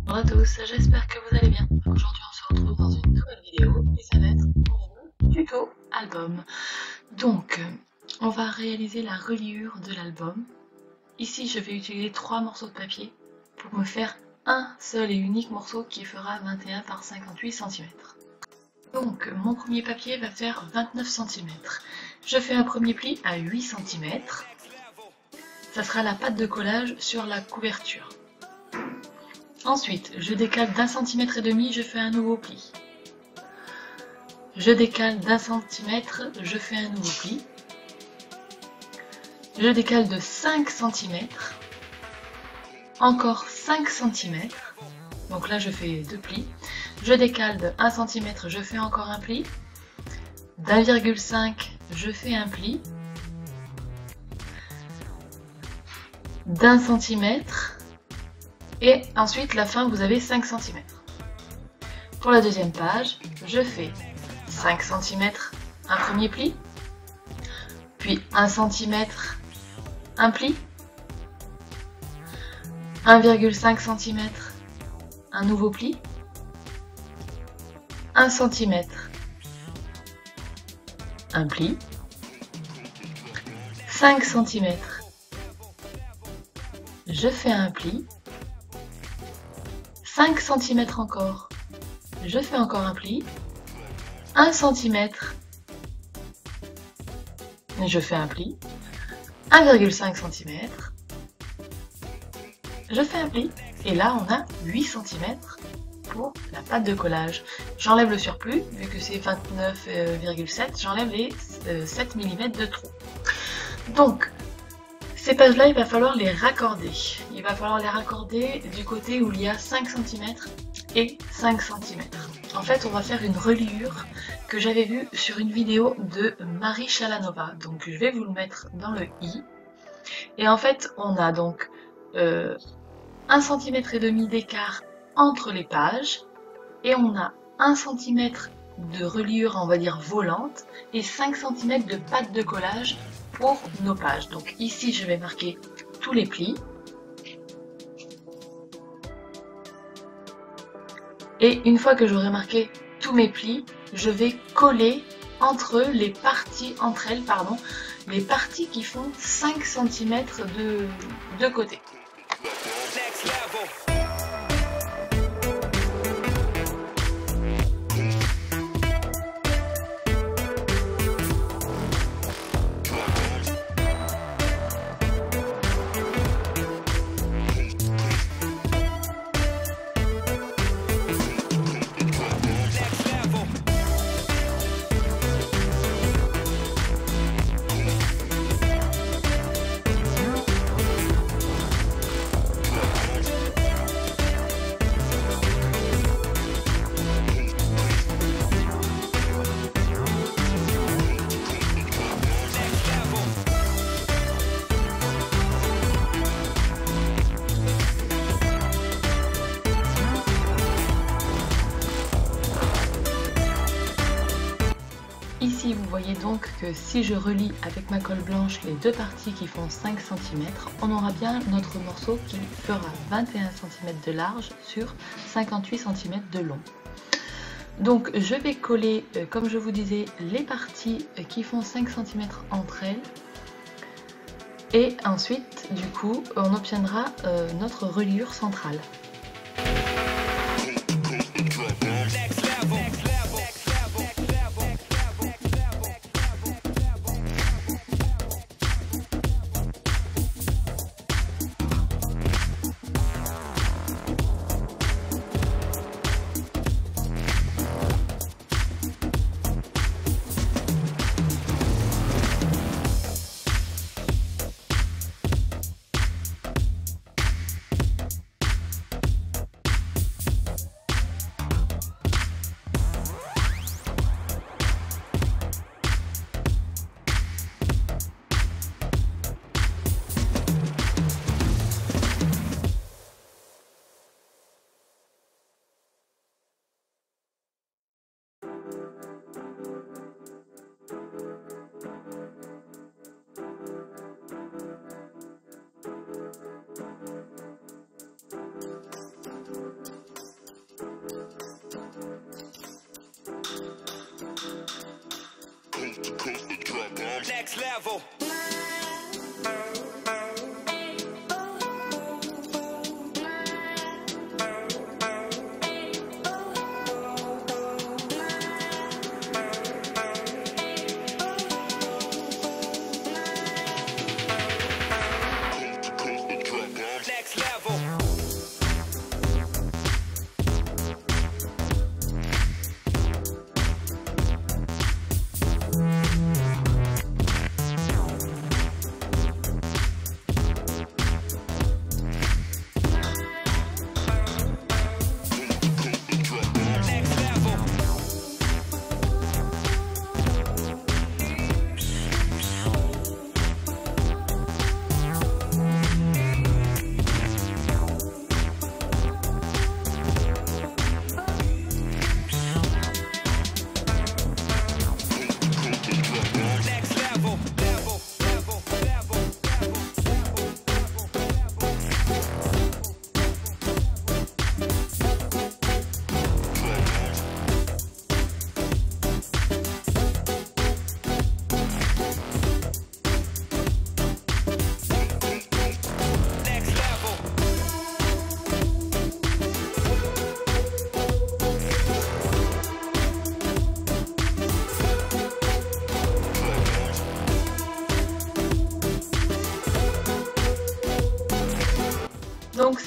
Bonjour à tous, j'espère que vous allez bien. Aujourd'hui on se retrouve dans une nouvelle vidéo et ça va être mon tuto album. Donc, on va réaliser la reliure de l'album. Ici je vais utiliser 3 morceaux de papier pour me faire un seul et unique morceau qui fera 21 par 58 cm. Donc mon premier papier va faire 29 cm. Je fais un premier pli à 8 cm. Ça sera la pâte de collage sur la couverture. Ensuite, je décale d'1,5 cm, je fais un nouveau pli. Je décale d'1 cm, je fais un nouveau pli. Je décale de 5 cm. Encore 5 cm. Donc là, je fais 2 plis. Je décale de 1 cm, je fais encore un pli. d'1,5, je fais un pli. d'1 cm. Et ensuite, la fin, vous avez 5 cm. Pour la deuxième page, je fais 5 cm, un premier pli, puis 1 cm, un pli, 1,5 cm, un nouveau pli, 1 cm, un pli, 5 cm, je fais un pli, 5 cm encore, je fais encore un pli, 1 cm, je fais un pli, 1,5 cm, je fais un pli, et là on a 8 cm pour la pâte de collage. J'enlève le surplus, vu que c'est 29,7, j'enlève les 7 mm de trou. Donc, ces pages-là, il va falloir les raccorder. Il va falloir les raccorder du côté où il y a 5 cm et 5 cm. En fait, on va faire une reliure que j'avais vue sur une vidéo de Marie Chalanova. Donc, je vais vous le mettre dans le i. Et en fait, on a donc 1,5 cm d'écart entre les pages. Et on a 1 cm de reliure, on va dire volante, et 5 cm de pâte de collage pour nos pages. Donc ici, je vais marquer tous les plis. Et une fois que j'aurai marqué tous mes plis, je vais coller entre elles, les parties qui font 5 cm de côté. Ici, vous voyez donc que si je relie avec ma colle blanche les deux parties qui font 5 cm, on aura bien notre morceau qui fera 21 cm de large sur 58 cm de long. Donc je vais coller, comme je vous disais, les parties qui font 5 cm entre elles. Et ensuite, du coup, on obtiendra notre reliure centrale.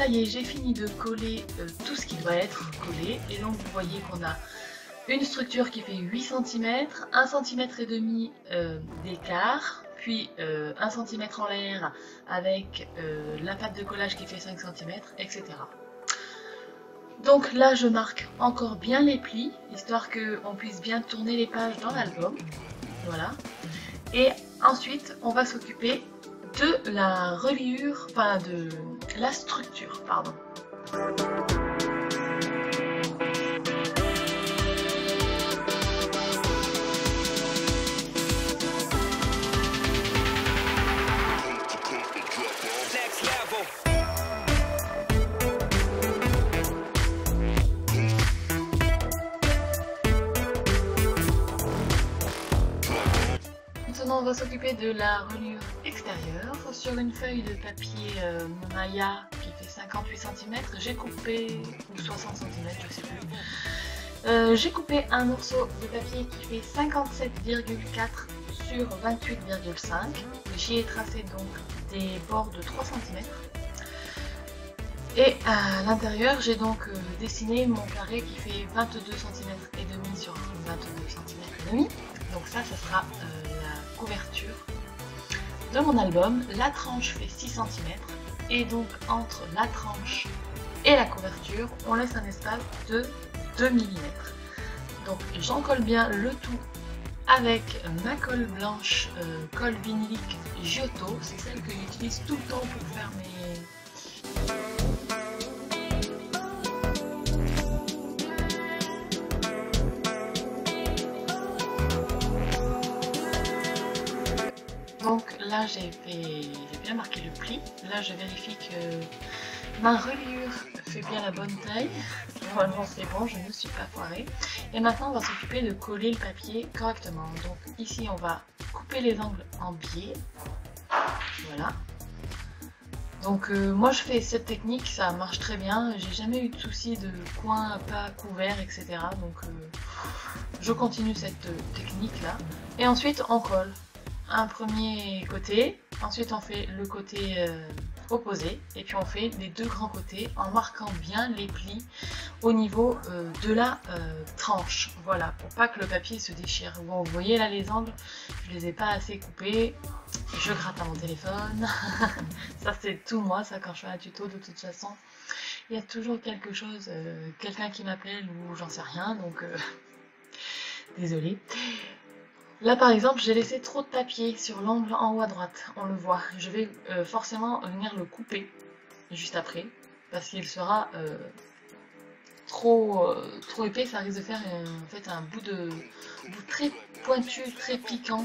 ça y est, j'ai fini de coller tout ce qui doit être collé. Et donc vous voyez qu'on a une structure qui fait 8 cm, 1,5 cm d'écart, puis 1 cm en l'air avec la pâte de collage qui fait 5 cm, etc. Donc là je marque encore bien les plis, histoire qu'on puisse bien tourner les pages dans l'album. Voilà. Et ensuite on va s'occuper de la reliure, enfin de la structure, pardon. Maintenant on va s'occuper de la reliure extérieure. Sur une feuille de papier Maya qui fait 58 cm, j'ai coupé, ou 60 cm, je sais plus, j'ai coupé un morceau de papier qui fait 57,4 sur 28,5. J'y ai tracé donc des bords de 3 cm. Et à l'intérieur, j'ai donc dessiné mon carré qui fait 22 cm et demi sur 22 cm et demi. Donc ça sera la couverture de mon album. La tranche fait 6 cm et donc entre la tranche et la couverture, on laisse un espace de 2 mm. Donc j'en colle bien le tout avec ma colle blanche, colle vinylique Giotto. C'est celle que j'utilise tout le temps pour faire mes... Donc là j'ai bien marqué le pli. Là je vérifie que ma reliure fait bien la bonne taille. Normalement c'est bon, je ne me suis pas foirée. Et maintenant on va s'occuper de coller le papier correctement. Donc ici on va couper les angles en biais. Voilà. Donc moi je fais cette technique, ça marche très bien. J'ai jamais eu de soucis de coin pas couvert, etc. Donc je continue cette technique là. Et ensuite on colle un premier côté, ensuite on fait le côté opposé et puis on fait les deux grands côtés en marquant bien les plis au niveau de la tranche, voilà, pour pas que le papier se déchire. Bon, vous voyez là les angles, je les ai pas assez coupés, je gratte à mon téléphone. Ça c'est tout moi, ça, quand je fais un tuto. De toute façon il y a toujours quelque chose, quelqu'un qui m'appelle ou j'en sais rien, donc désolée. Là par exemple j'ai laissé trop de papier sur l'angle en haut à droite, on le voit. Je vais forcément venir le couper juste après, parce qu'il sera trop épais, ça risque de faire en fait un bout très pointu, très piquant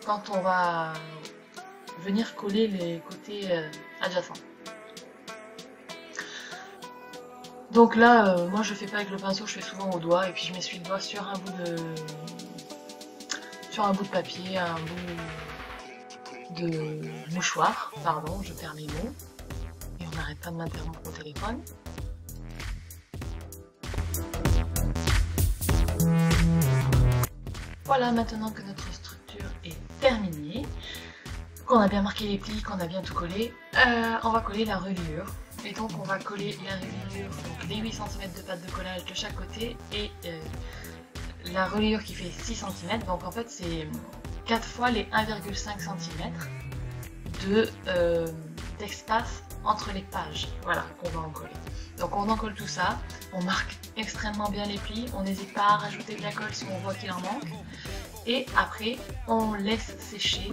quand on va venir coller les côtés adjacents. Donc là moi je fais pas avec le pinceau, je fais souvent au doigt et puis je m'essuie le doigt sur un bout de papier, un bout de mouchoir, pardon, je perds mes mots, et on n'arrête pas de m'interrompre au téléphone. Voilà, maintenant que notre structure est terminée, qu'on a bien marqué les plis, qu'on a bien tout collé, on va coller la reliure. Et donc on va coller la reliure, donc les 8 cm de pâte de collage de chaque côté et la reliure qui fait 6 cm, donc en fait c'est 4 fois les 1,5 cm d'espace entre les pages, voilà, qu'on va encoller. Donc on encolle tout ça, on marque extrêmement bien les plis, on n'hésite pas à rajouter de la colle si on voit qu'il en manque, et après on laisse sécher.